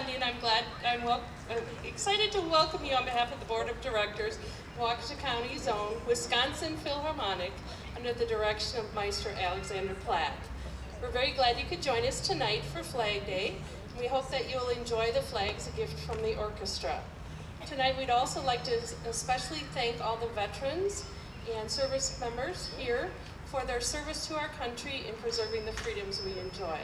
Connie, and I'm excited to welcome you on behalf of the Board of Directors, Waukesha County Zone, Wisconsin Philharmonic, under the direction of Maestro Alexander Platt. We're very glad you could join us tonight for Flag Day. We hope that you'll enjoy the flags, a gift from the orchestra. Tonight we'd also like to especially thank all the veterans and service members here for their service to our country in preserving the freedoms we enjoy.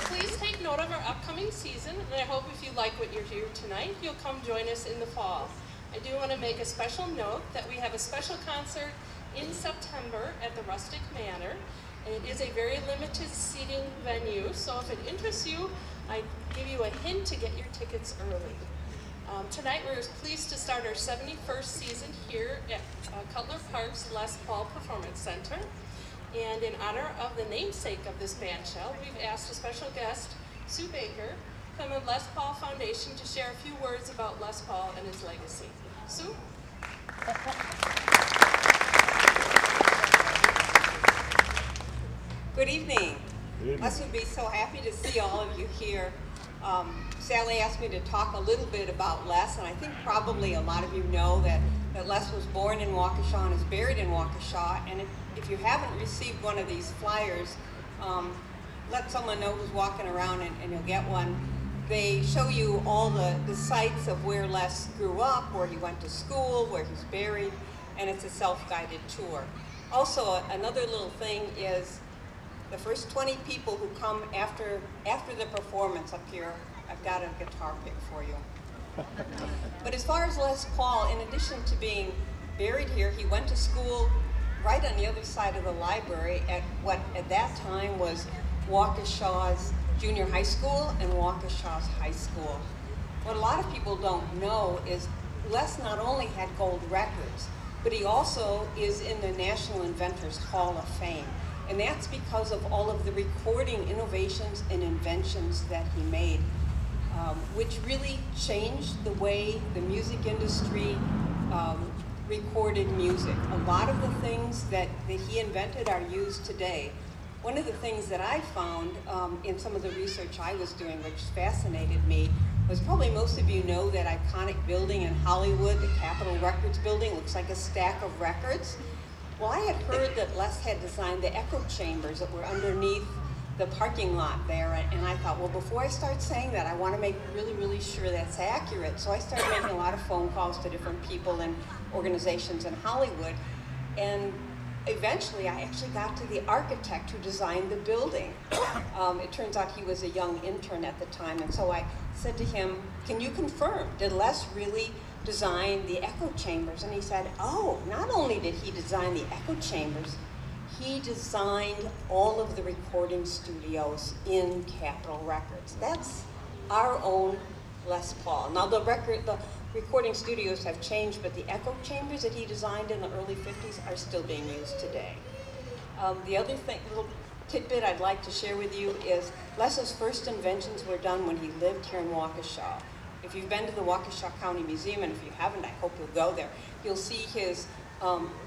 Please take note of our upcoming season, and I hope if you like what you're here tonight, you'll come join us in the fall. I do want to make a special note that we have a special concert in September at the Rustic Manor. And it is a very limited seating venue, so if it interests you, I give you a hint to get your tickets early. Tonight we're pleased to start our 71st season here at Cutler Park's Les Paul Performance Center. And in honor of the namesake of this bandshell, we've asked a special guest, Sue Baker, from the Les Paul Foundation to share a few words about Les Paul and his legacy. Sue? Good evening. Les would be so happy to see all of you here. Sally asked me to talk a little bit about Les, and I think probably a lot of you know that Les was born in Waukesha and is buried in Waukesha. And if you haven't received one of these flyers, let someone know who's walking around and you'll get one. They show you all the sites of where Les grew up, where he went to school, where he's buried, and it's a self-guided tour. Also, another little thing is the first 20 people who come after the performance up here, I've got a guitar pick for you. But as far as Les Paul, in addition to being buried here, he went to school right on the other side of the library at what at that time was Waukesha's junior high school and Waukesha's high school. What a lot of people don't know is Les not only had gold records, but he also is in the National Inventors Hall of Fame. And that's because of all of the recording innovations and inventions that he made, which really changed the way the music industry recorded music. A lot of the things that he invented are used today. One of the things that I found in some of the research I was doing, which fascinated me, was probably most of you know that iconic building in Hollywood, the Capitol Records building, looks like a stack of records. Well, I had heard that Les had designed the echo chambers that were underneath the parking lot there, and I thought, well, before I start saying that, I want to make really, really sure that's accurate. So I started making a lot of phone calls to different people and organizations in Hollywood, and eventually I actually got to the architect who designed the building. It turns out he was a young intern at the time, and so I said to him, can you confirm, did Les really design the echo chambers? And he said, oh, not only did he design the echo chambers, he designed all of the recording studios in Capitol Records. That's our own Les Paul. Now the recording studios have changed, but the echo chambers that he designed in the early 50s are still being used today. The other little tidbit I'd like to share with you is Les's first inventions were done when he lived here in Waukesha. If you've been to the Waukesha County Museum, and if you haven't, I hope you'll go there, you'll see his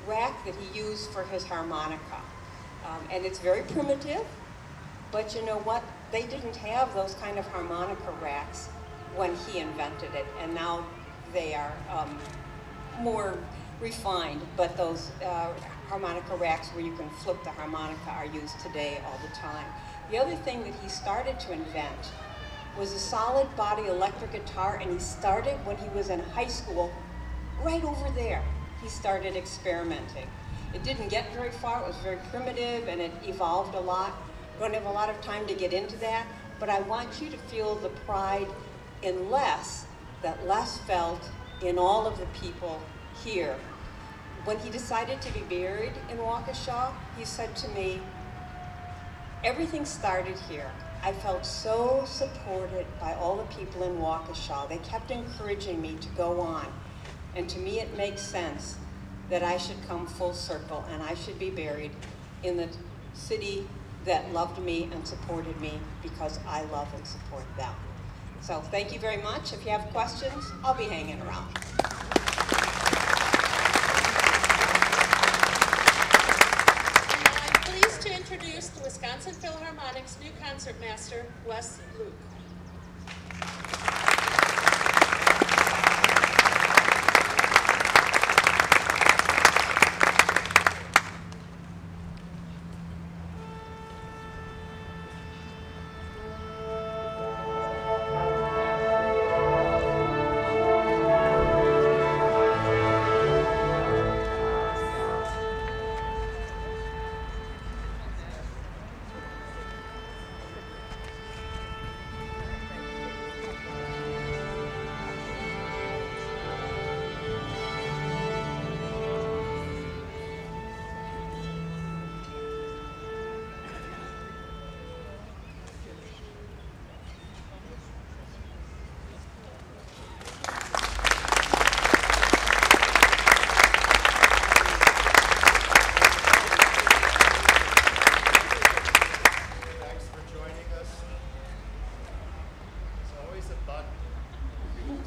rack that he used for his harmonica. And it's very primitive, but you know what? They didn't have those kind of harmonica racks when he invented it, and now they are more refined, but those harmonica racks where you can flip the harmonica are used today all the time. The other thing that he started to invent was a solid body electric guitar, and he started when he was in high school, right over there. He started experimenting. It didn't get very far, it was very primitive, and it evolved a lot. I don't have a lot of time to get into that, but I want you to feel the pride in Les that Les felt in all of the people here. When he decided to be buried in Waukesha, he said to me, everything started here. I felt so supported by all the people in Waukesha. They kept encouraging me to go on. And to me it makes sense that I should come full circle and I should be buried in the city that loved me and supported me because I love and support them. So thank you very much. If you have questions, I'll be hanging around. Wes Luke.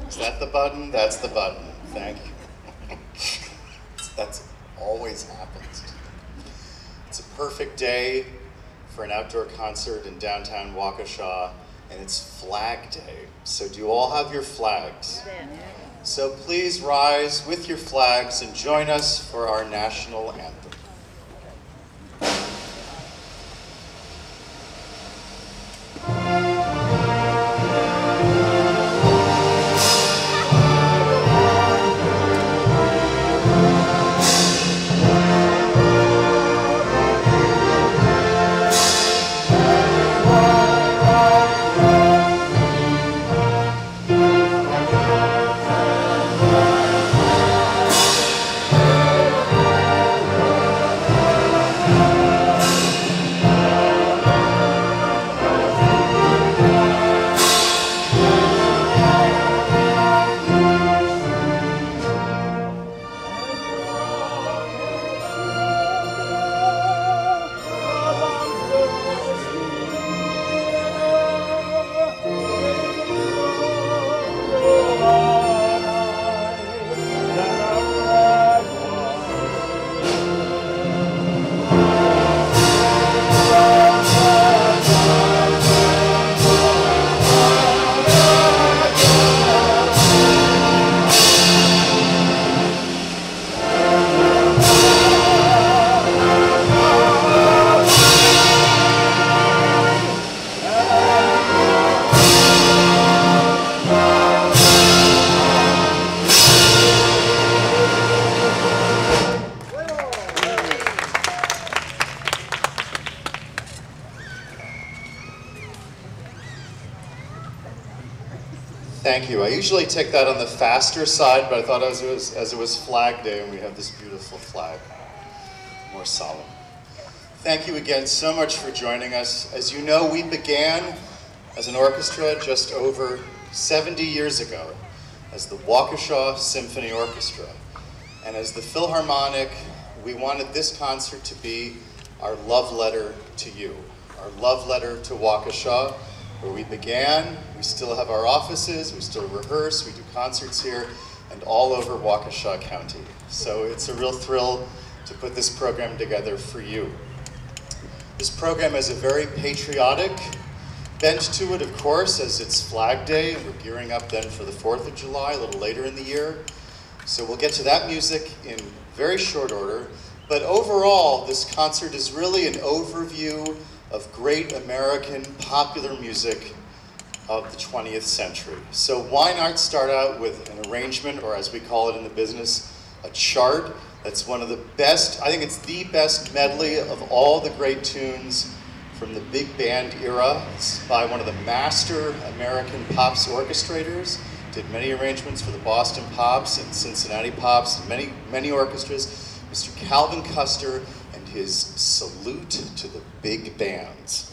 Is that the button? That's the button. Thank you. That's always happens. It's a perfect day for an outdoor concert in downtown Waukesha, and it's Flag Day. So do you all have your flags? So please rise with your flags and join us for our national anthem. Thank you. I usually take that on the faster side, but I thought as it was Flag Day and we have this beautiful flag, more solemn. Thank you again so much for joining us. As you know, we began as an orchestra just over 70 years ago as the Waukesha Symphony Orchestra. And as the Philharmonic, we wanted this concert to be our love letter to you, our love letter to Waukesha, where we began. We still have our offices, we still rehearse, we do concerts here, and all over Waukesha County. So it's a real thrill to put this program together for you. This program has a very patriotic bent to it, of course, as it's Flag Day, and we're gearing up then for the 4th of July, a little later in the year. So we'll get to that music in very short order. But overall, this concert is really an overview of great American popular music of the 20th century. So why not start out with an arrangement, or as we call it in the business, a chart that's one of the best, I think it's the best medley of all the great tunes from the big band era. It's by one of the master American Pops orchestrators, did many arrangements for the Boston Pops and Cincinnati Pops and many orchestras, Mr. Calvin Custer and his Salute to the Big Bands.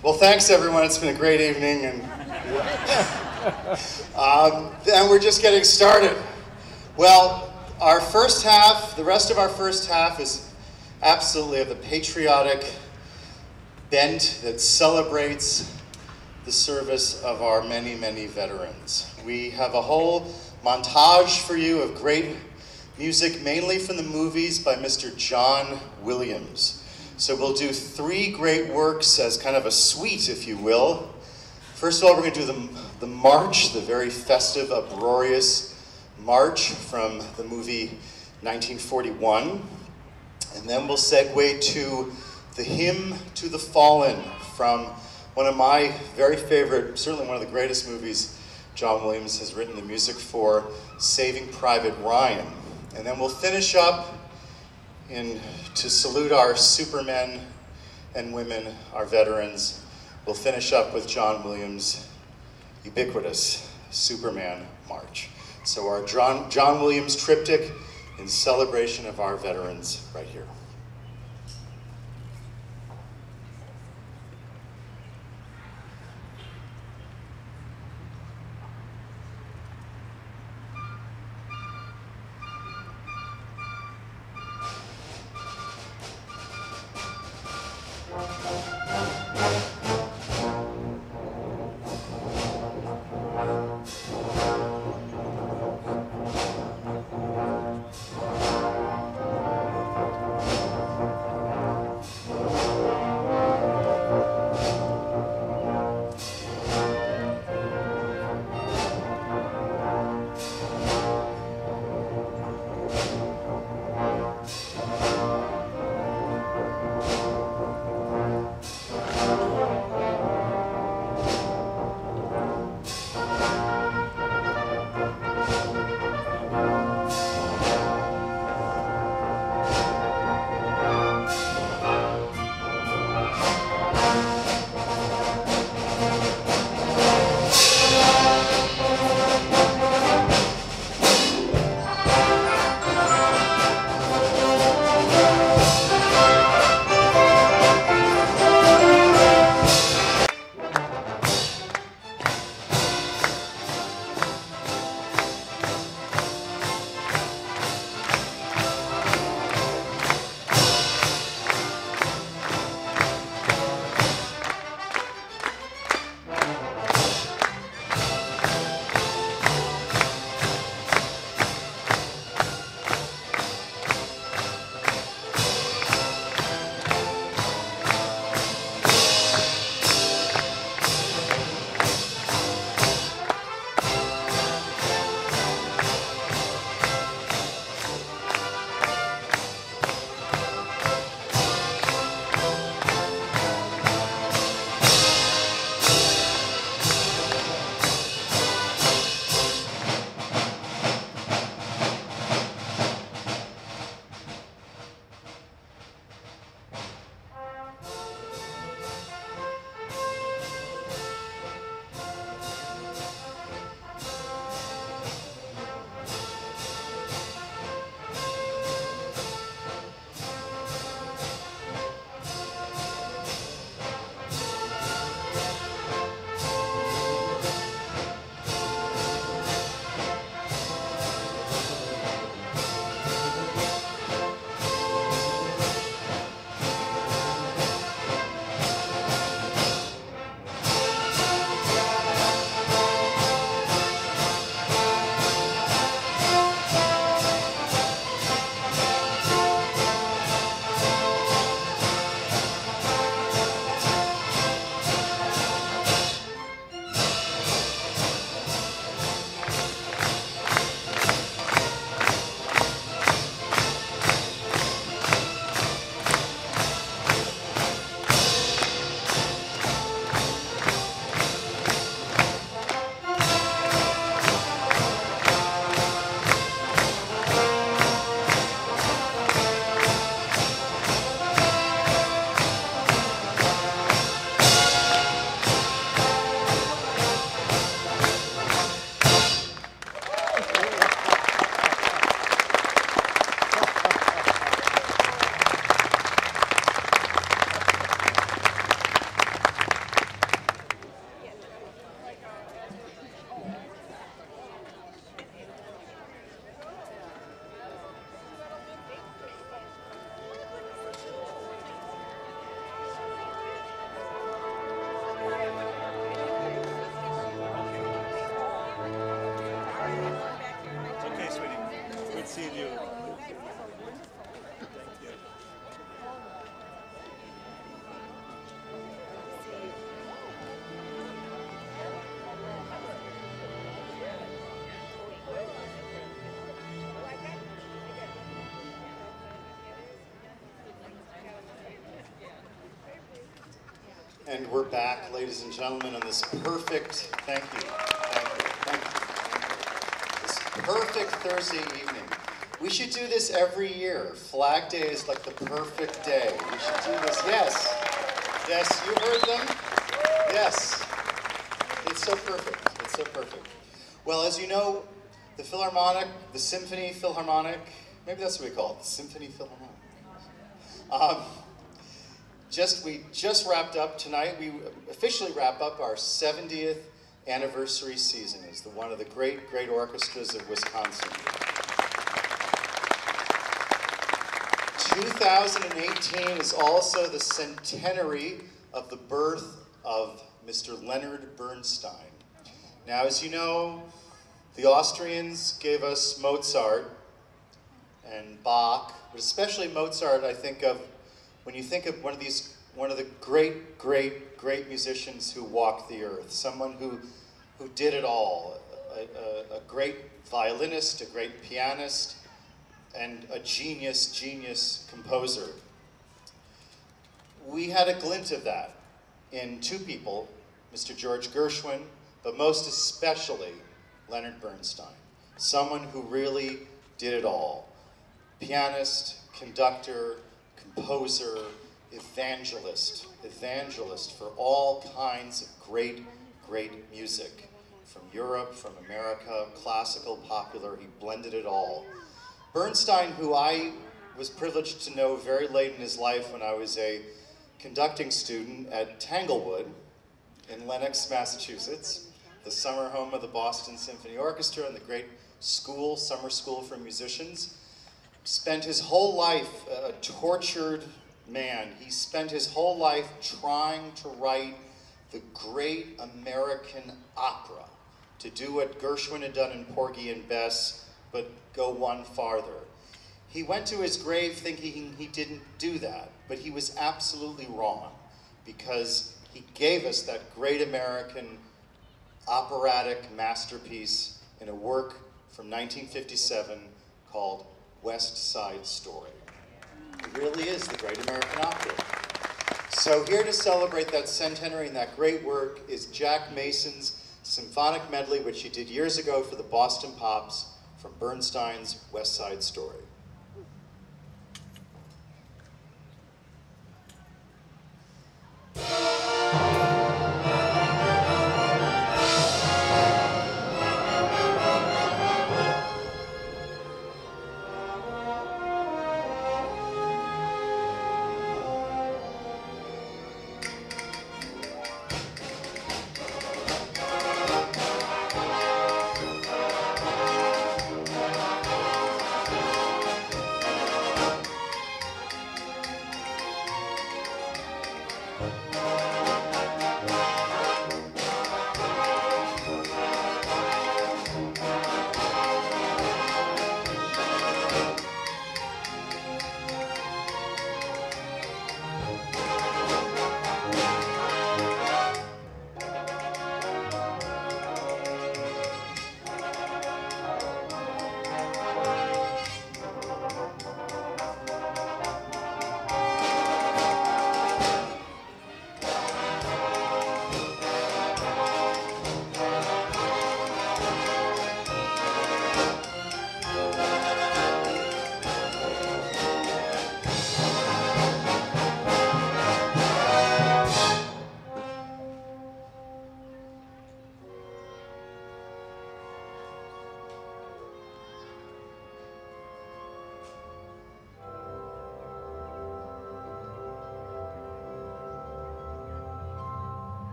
Well, thanks everyone. It's been a great evening, and we're just getting started. Well, our first half, the rest of our first half is absolutely of the patriotic bent that celebrates the service of our many, many veterans. We have a whole montage for you of great music, mainly from the movies by Mr. John Williams. So we'll do 3 great works as kind of a suite, if you will. First of all, we're going to do the march, the very festive, uproarious march from the movie 1941. And then we'll segue to the hymn to the fallen from one of my very favorite, certainly one of the greatest movies John Williams has written the music for, Saving Private Ryan. And then we'll finish up to salute our supermen and women, our veterans. We'll finish up with John Williams' ubiquitous Superman March. So our John Williams triptych in celebration of our veterans right here. And we're back, ladies and gentlemen, on this perfect, thank you, this perfect Thursday evening. We should do this every year. Flag Day is like the perfect day. We should do this, yes. Yes, you heard them? Yes. It's so perfect, it's so perfect. Well, as you know, the Philharmonic, the Symphony Philharmonic, maybe that's what we call it, the Symphony Philharmonic. We just wrapped up tonight. We officially wrap up our 70th anniversary season as one of the great orchestras of Wisconsin. 2018 is also the centenary of the birth of Mr. Leonard Bernstein. Now, as you know, the Austrians gave us Mozart and Bach, but especially Mozart, I think of when you think of one of the great musicians who walked the earth, someone who did it all, a great violinist, a great pianist, and a genius composer. We had a glint of that in two people, Mr. George Gershwin, but most especially Leonard Bernstein, someone who really did it all. Pianist, conductor, composer, evangelist for all kinds of great music. From Europe, from America, classical, popular, he blended it all. Bernstein, who I was privileged to know very late in his life when I was a conducting student at Tanglewood in Lenox, Massachusetts, the summer home of the Boston Symphony Orchestra and the great school, summer school for musicians. Spent his whole life a tortured man. He spent his whole life trying to write the great American opera, to do what Gershwin had done in Porgy and Bess, but go one farther. He went to his grave thinking he didn't do that, but he was absolutely wrong, because he gave us that great American operatic masterpiece in a work from 1957 called West Side Story. It really is the great American opera. So here to celebrate that centenary and that great work is Jack Mason's symphonic medley, which he did years ago for the Boston Pops, from Bernstein's West Side Story.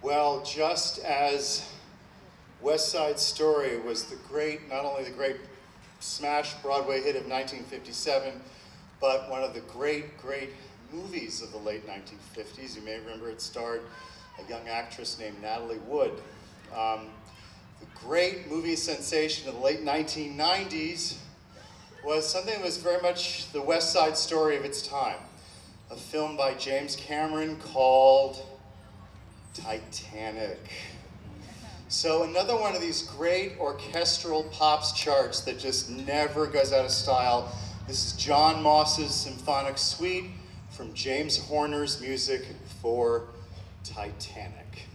Well, just as West Side Story was the great, not only the great smash Broadway hit of 1957, but one of the great, great movies of the late 1950s. You may remember it starred a young actress named Natalie Wood. The great movie sensation of the late 1990s was something that was very much the West Side Story of its time. A film by James Cameron called Titanic. So another one of these great orchestral pops charts that just never goes out of style. This is John Moss's Symphonic Suite from James Horner's music for Titanic.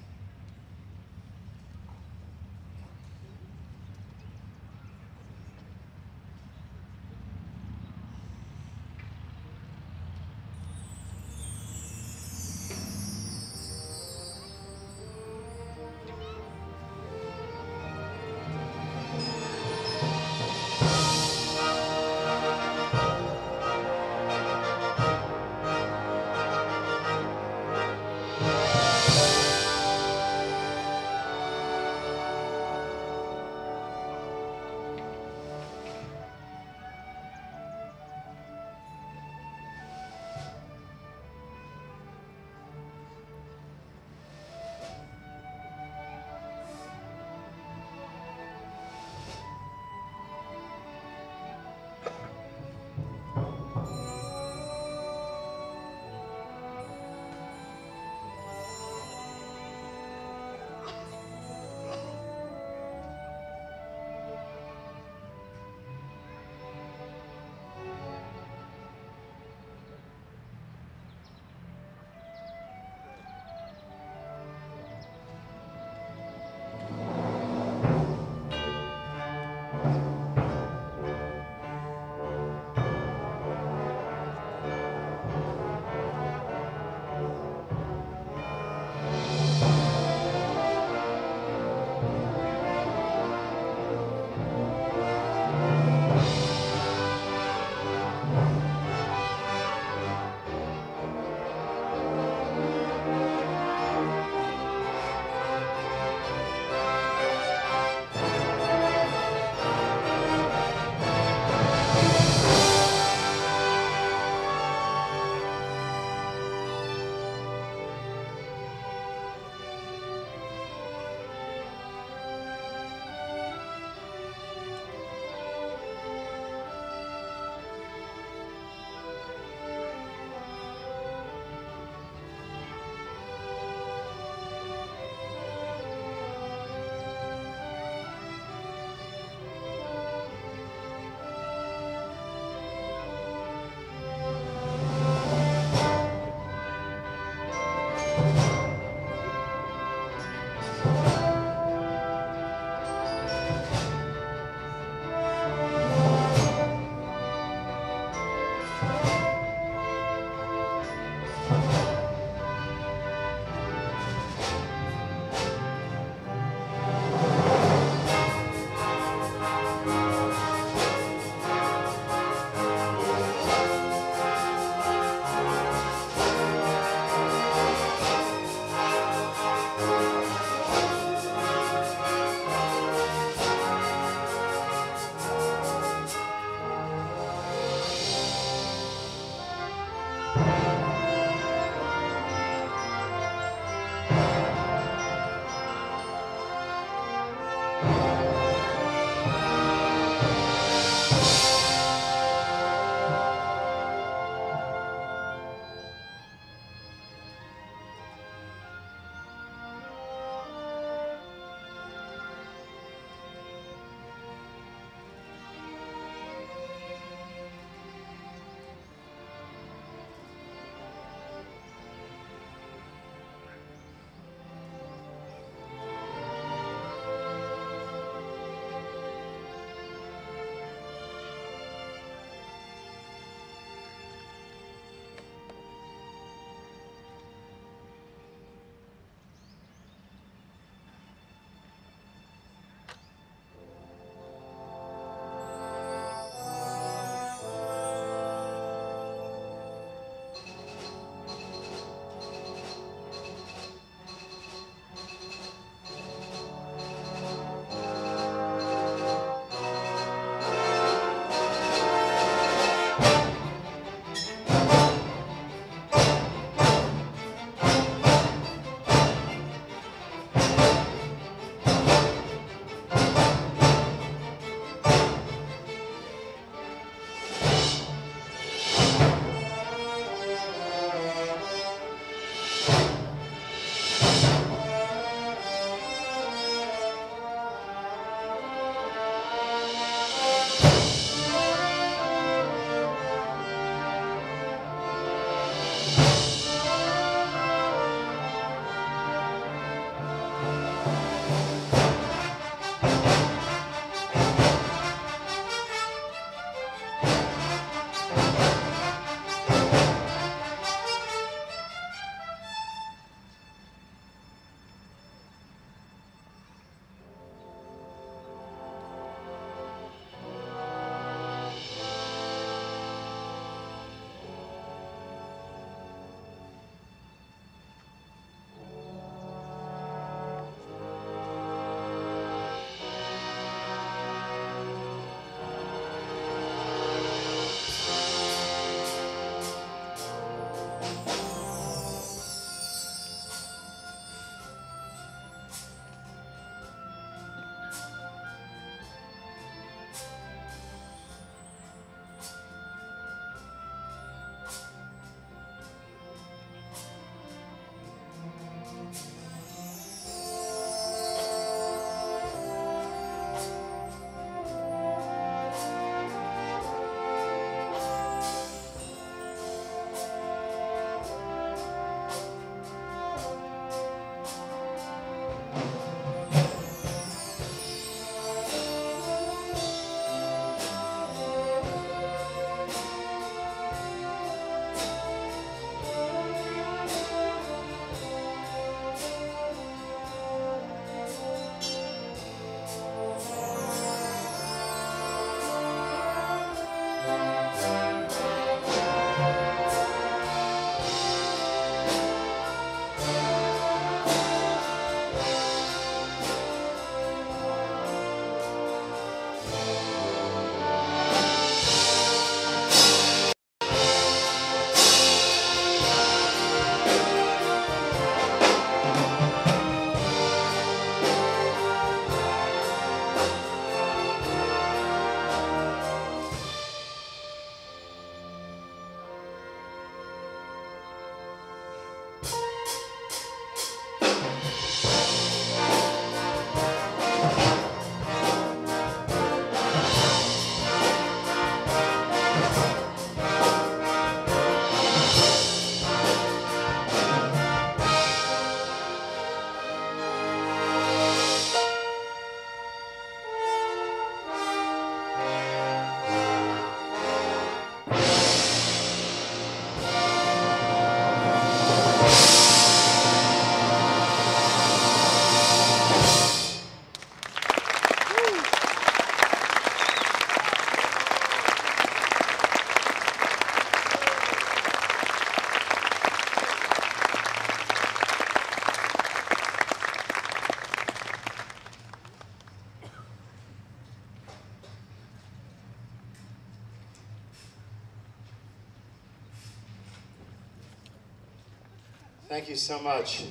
Thank you so much.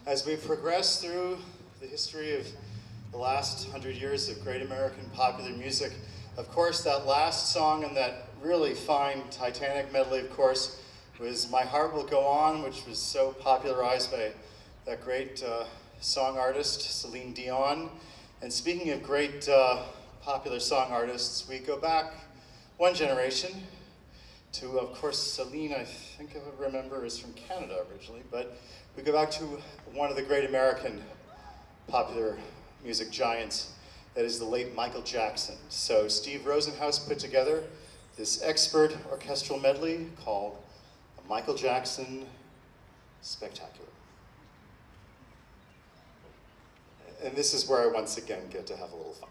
As we progress through the history of the last 100 years of great American popular music, of course, that last song in that really fine Titanic medley, of course, was My Heart Will Go On, which was so popularized by that great song artist, Celine Dion. And speaking of great popular song artists, we go back one generation to, of course, Celine, I think I remember, is from Canada originally, but we go back to one of the great American popular music giants, that is the late Michael Jackson. So Steve Rosenhaus put together this expert orchestral medley called Michael Jackson Spectacular. And this is where I once again get to have a little fun.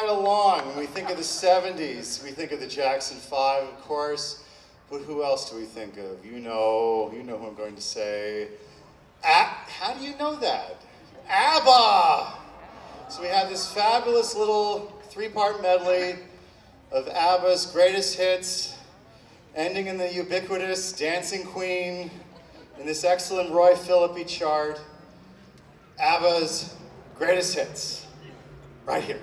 right along. When we think of the 70s, we think of the Jackson 5, of course, but who else do we think of? You know who I'm going to say. How do you know that? ABBA! So we have this fabulous little three-part medley of ABBA's greatest hits, ending in the ubiquitous Dancing Queen, in this excellent Roy Philippi chart, ABBA's greatest hits, right here.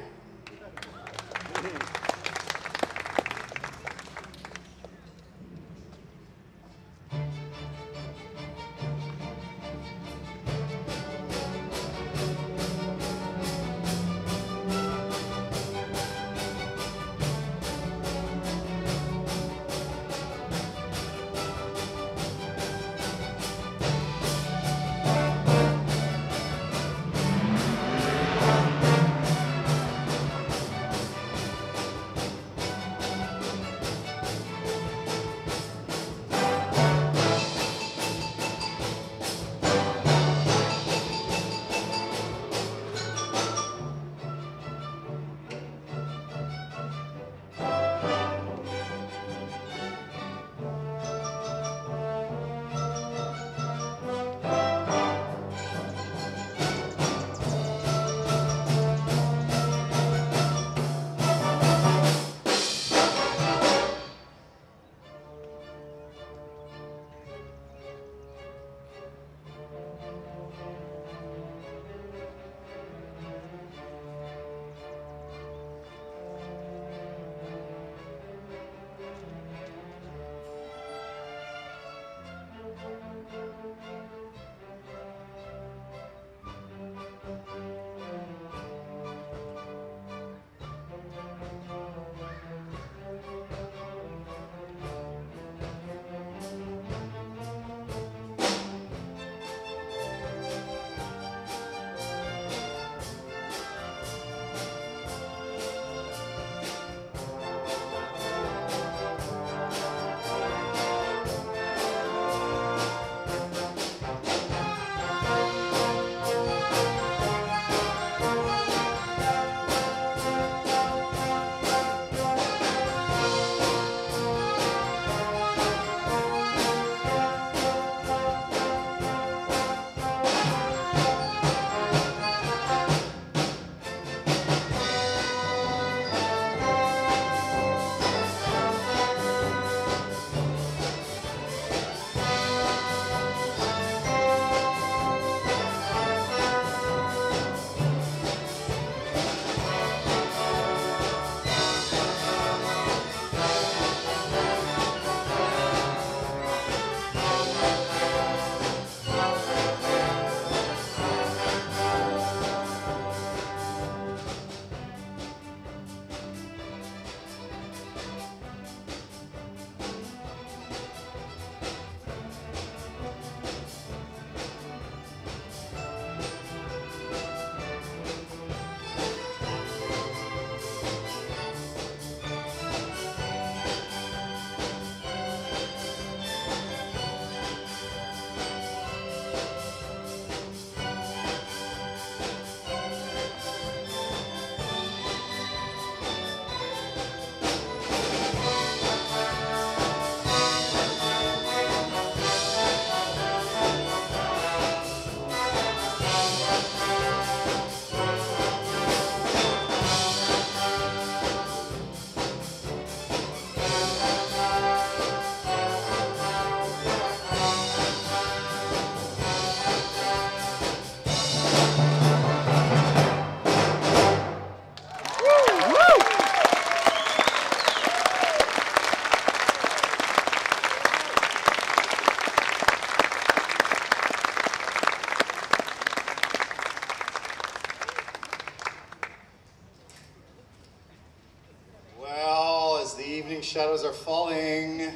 Shadows are falling, and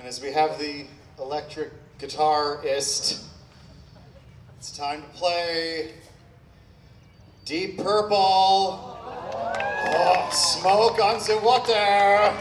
as we have the electric guitarist, it's time to play Deep Purple, oh, Smoke on the Water.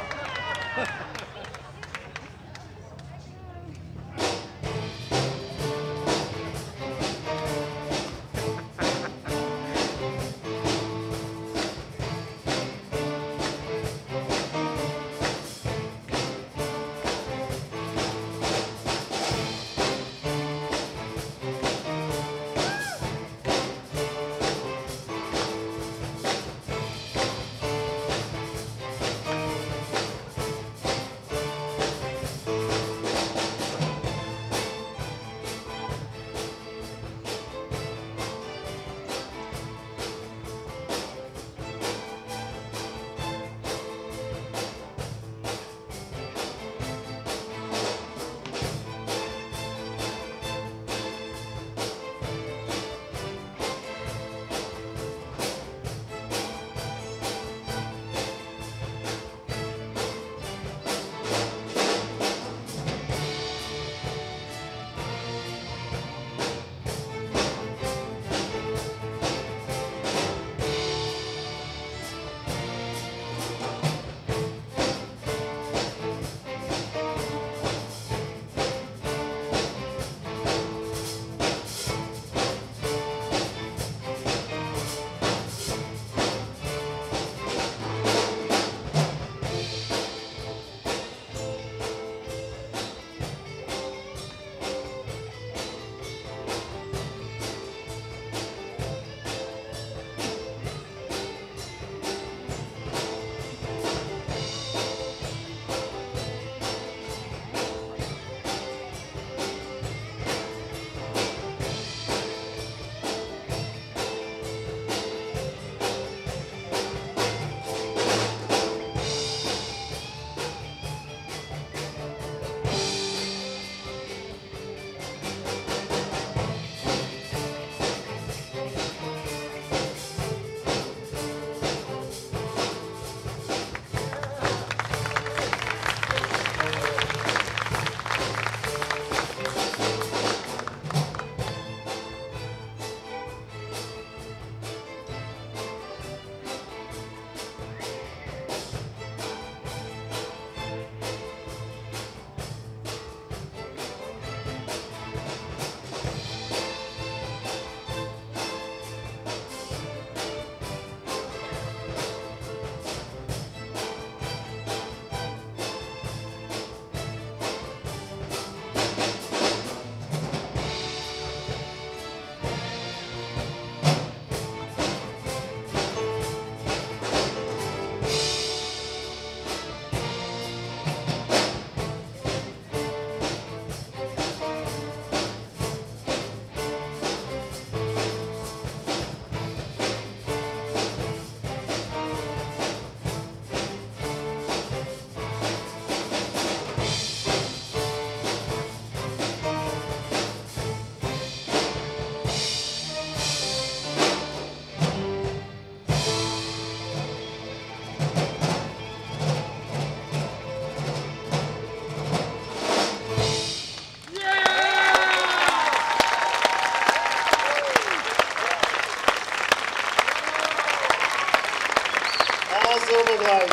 of light.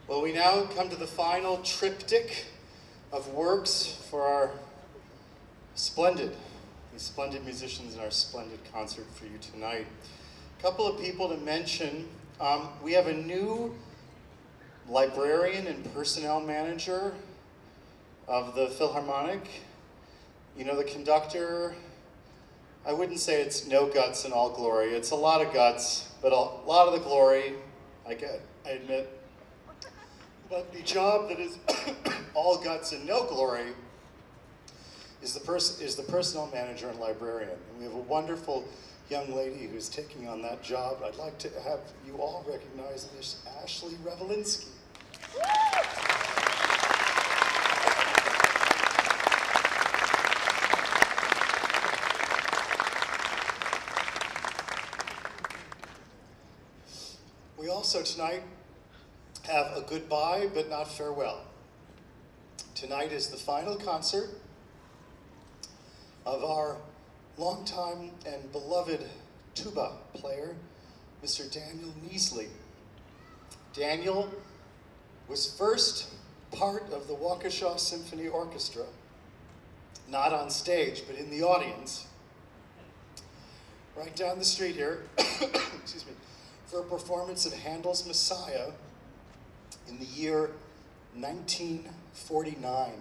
Well, we now come to the final triptych of works for our splendid musicians and our splendid concert for you tonight. A couple of people to mention. We have a new librarian and personnel manager of the Philharmonic. You know, the conductor, I wouldn't say it's no guts and all glory. It's a lot of guts, but a lot of the glory, I admit. But the job that is all guts and no glory is the personnel manager and librarian. And we have a wonderful young lady who's taking on that job. I'd like to have you all recognize Miss Ashley Revelinsky. We also tonight have a goodbye but not farewell. Tonight is the final concert of our longtime and beloved tuba player, Mr. Daniel Neasley. Daniel was first part of the Waukesha Symphony Orchestra, not on stage, but in the audience, right down the street here, excuse me, for a performance of Handel's Messiah in the year 1949.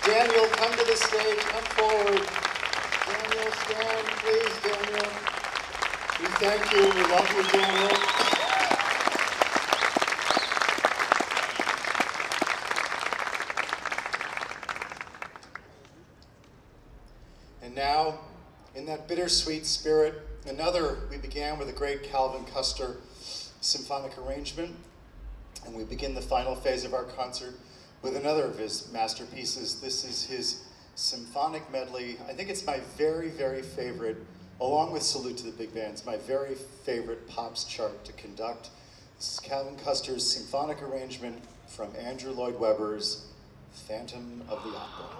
Daniel, come to the stage, come forward. Daniel, stand, please, Daniel. We thank you, we love you, Daniel. And now, in that bittersweet spirit, we began with a great Calvin Custer symphonic arrangement, and we begin the final phase of our concert with another of his masterpieces. This is his symphonic medley. I think it's my very, very favorite, along with Salute to the Big Bands, my very favorite Pops chart to conduct. This is Calvin Custer's symphonic arrangement from Andrew Lloyd Webber's Phantom of the Opera.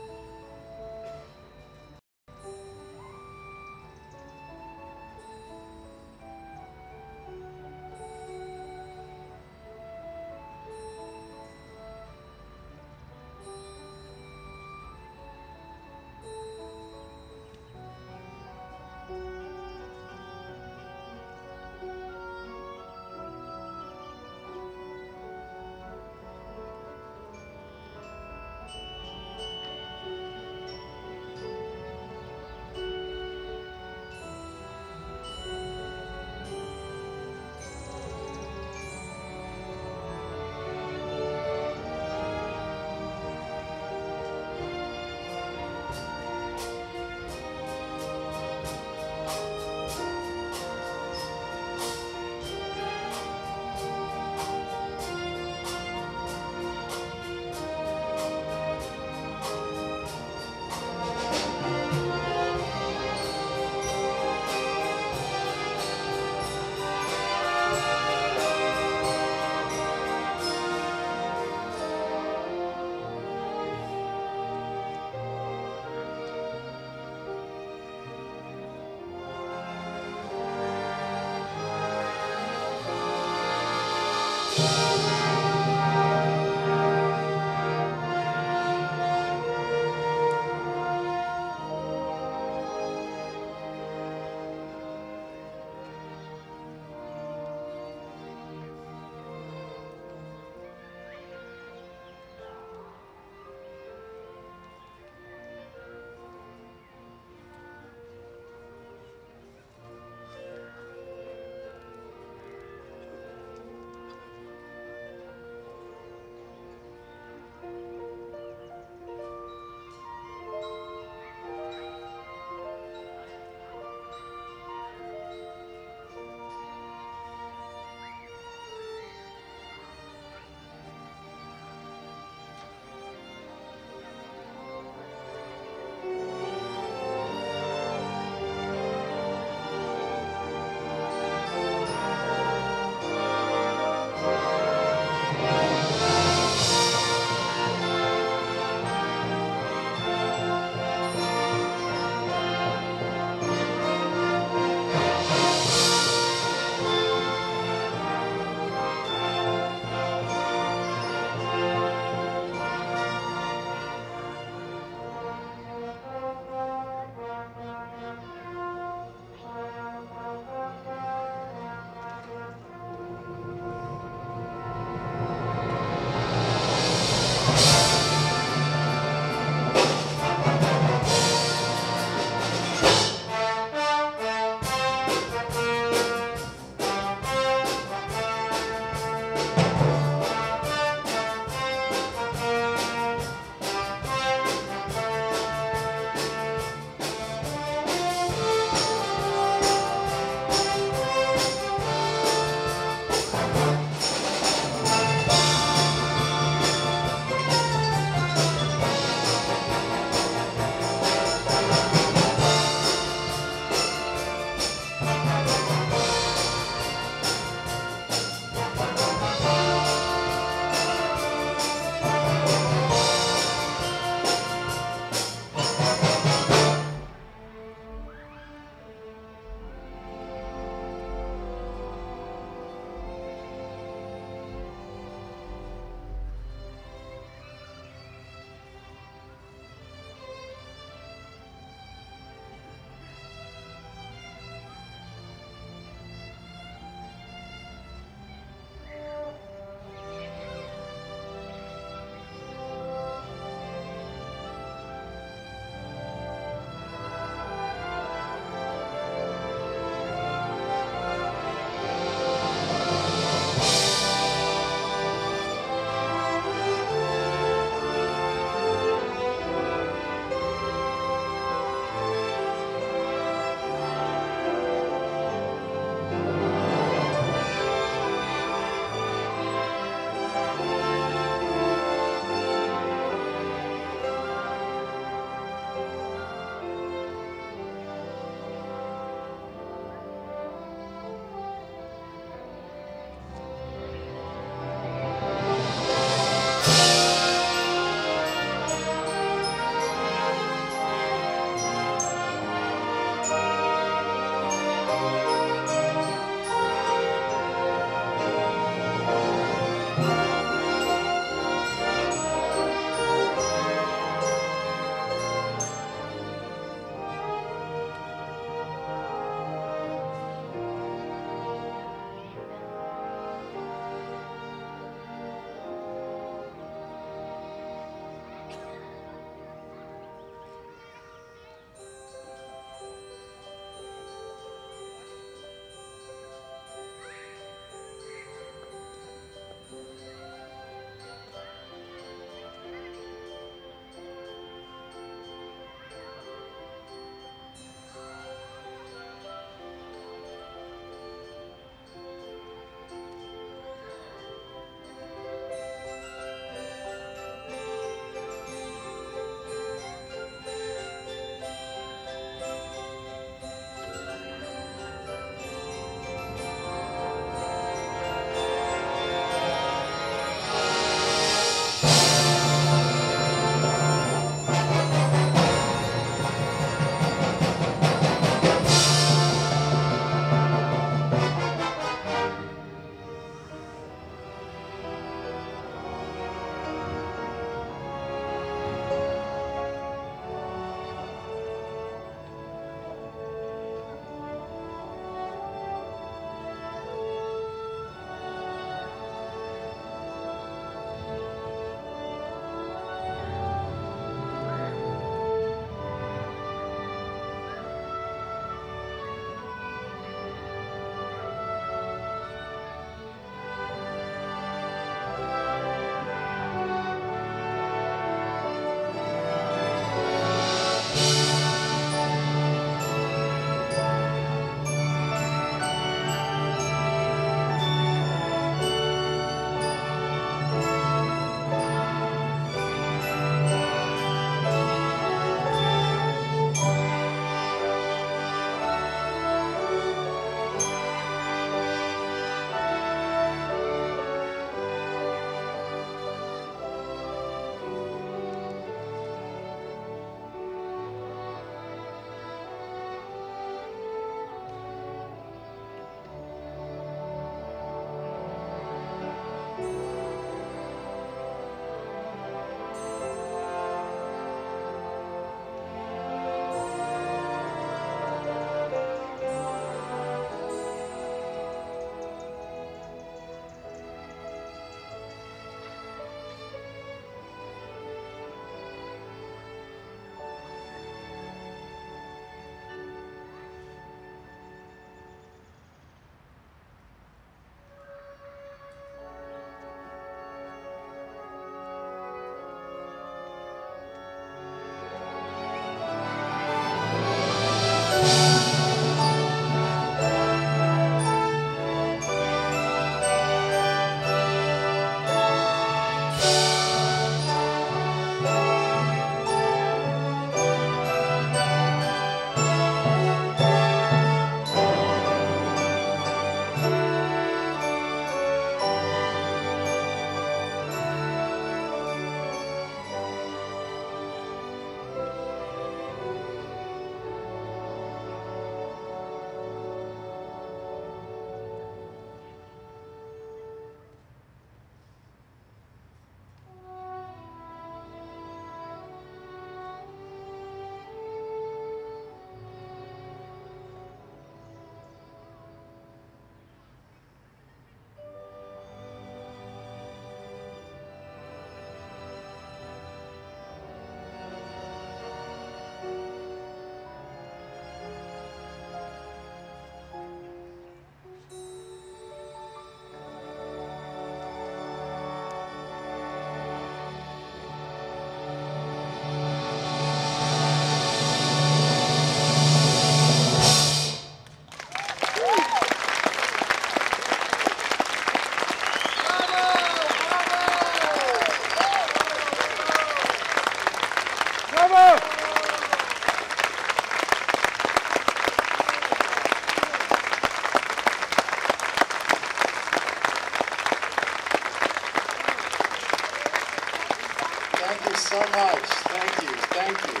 much. Thank you. Thank you.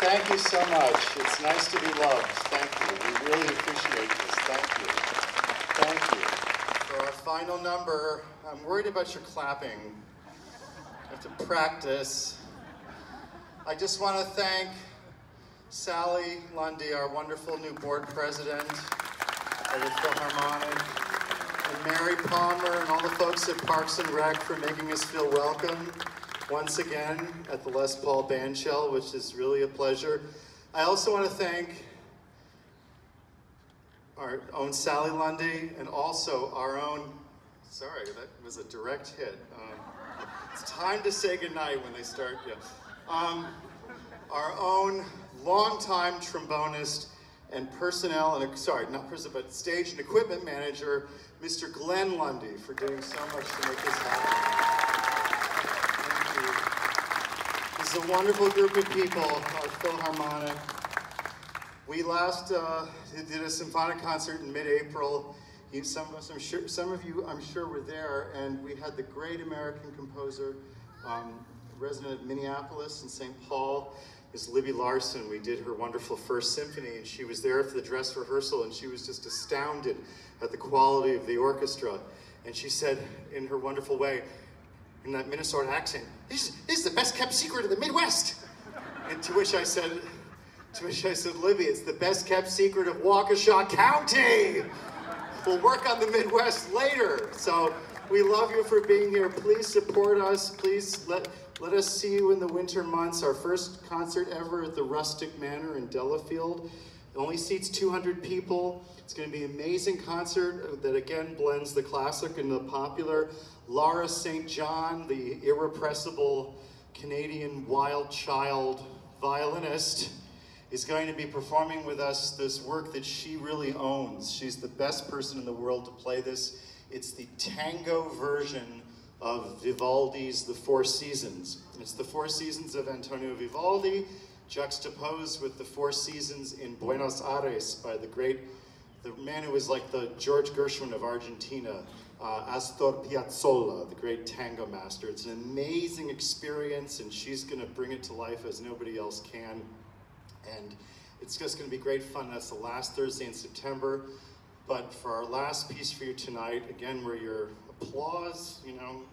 Thank you so much. It's nice to be loved. Thank you. We really appreciate this. Thank you. Thank you. For our final number, I'm worried about your clapping. I have to practice. I just want to thank Sally Lundy, our wonderful new board president of the Philharmonic, and Mary Palmer and all the folks at Parks and Rec for making us feel welcome once again at the Les Paul Bandshell, which is really a pleasure. I also want to thank our own Sally Lundy and also our own, sorry, that was a direct hit. It's time to say goodnight when they start, yeah. Our own longtime trombonist and personnel, and sorry, not personnel, but stage and equipment manager, Mr. Glenn Lundy, for doing so much to make this happen. Thank you. This is a wonderful group of people, our Philharmonic. We last did a symphonic concert in mid-April. Some of you, I'm sure, were there, and we had the great American composer, resident of Minneapolis and St. Paul, Miss Libby Larson. We did her wonderful first symphony, and she was there for the dress rehearsal, and she was just astounded at the quality of the orchestra. And she said, in her wonderful way, in that Minnesota accent, this is the best kept secret of the Midwest. And to which I said, Libby, it's the best kept secret of Waukesha County. We'll work on the Midwest later. So we love you for being here. Please support us. Please let us see you in the winter months. Our first concert ever at the Rustic Manor in Delafield. It only seats 200 people. It's going to be an amazing concert that again blends the classic and the popular. Laura St. John, the irrepressible Canadian wild child violinist, is going to be performing with us this work that she really owns. She's the best person in the world to play this. It's the tango version of Vivaldi's The Four Seasons. It's the Four Seasons of Antonio Vivaldi, juxtaposed with the Four Seasons in Buenos Aires by the man who was like the George Gershwin of Argentina, Astor Piazzolla, the great tango master. It's an amazing experience, and she's gonna bring it to life as nobody else can. And it's just going to be great fun. That's the last Thursday in September. But for our last piece for you tonight, again, where your applause, you know,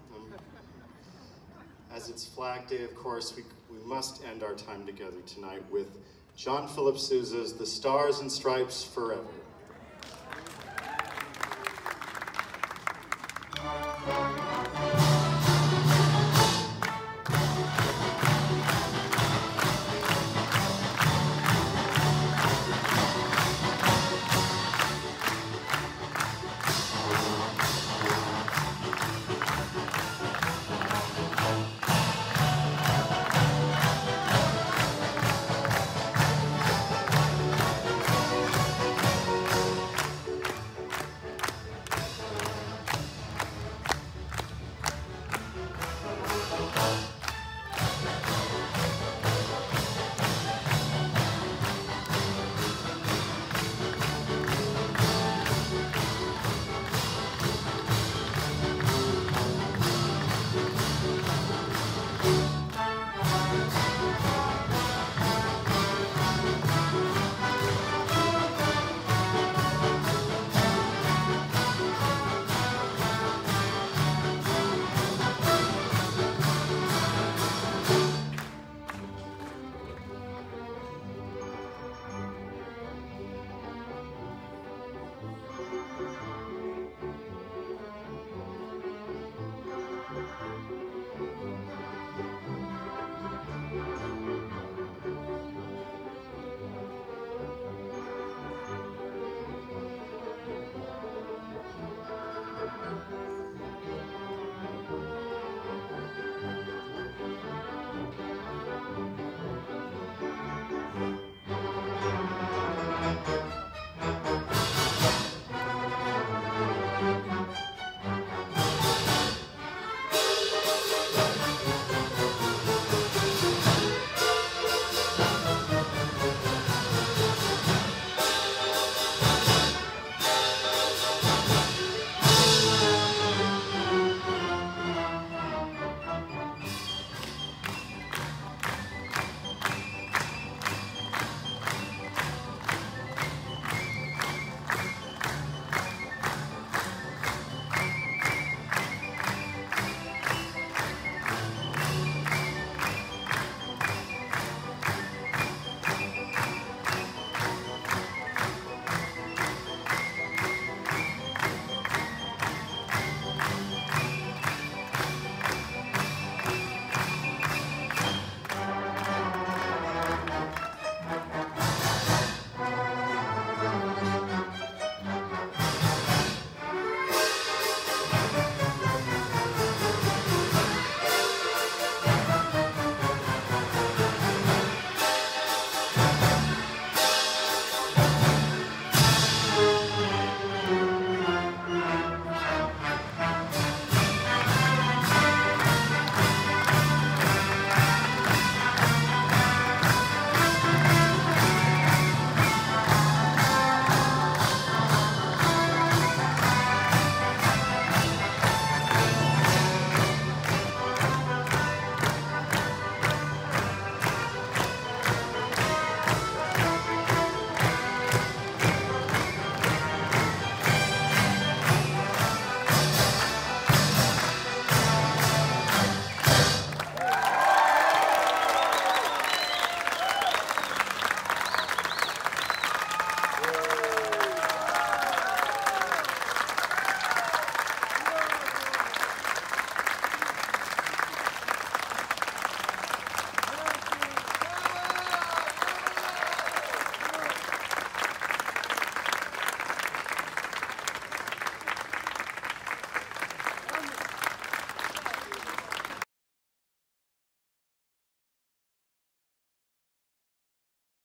as it's Flag Day, of course, we must end our time together tonight with John Philip Sousa's The Stars and Stripes Forever.